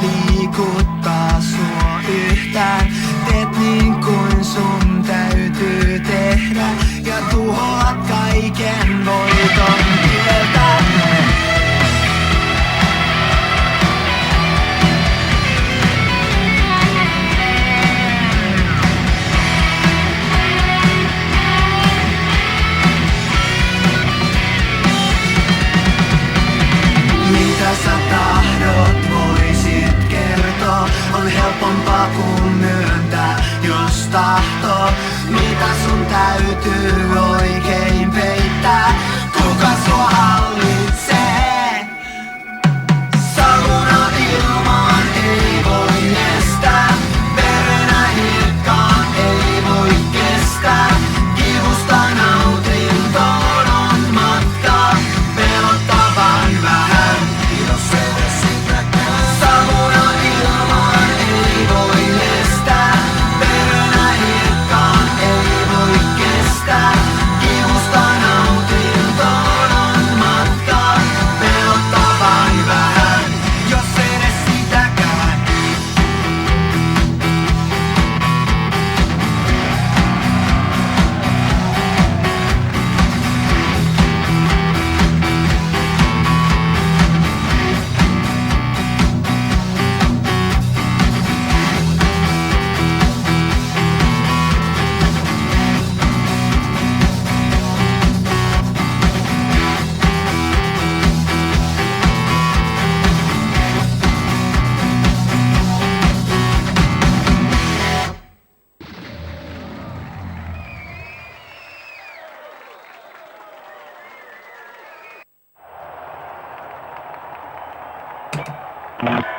liikuttaa sua yhtään. Teet niin kuin sun täytyy tehdä ja tuhoat kaiken voiton tieltä. Mitä sä tahdot, voisit kertoa. On helpompaa kuin myöntää, jos tahtoo. Mitä sun täytyy oikein peittää? Kuka sua hallitsee? Savuna ilmaan ei voi estää. Verenä hiekkaan ei voi kestää. Kivusta nautintoon on matka. Pelottavan vähän, jos edes sitäkään. Savuna ilmaan ei voi estää. Verenä hiekkaan ei voi kestää. Kivusta nautintoon on matka. Pelottavan vähän, jos edes sitäkään. Yeah.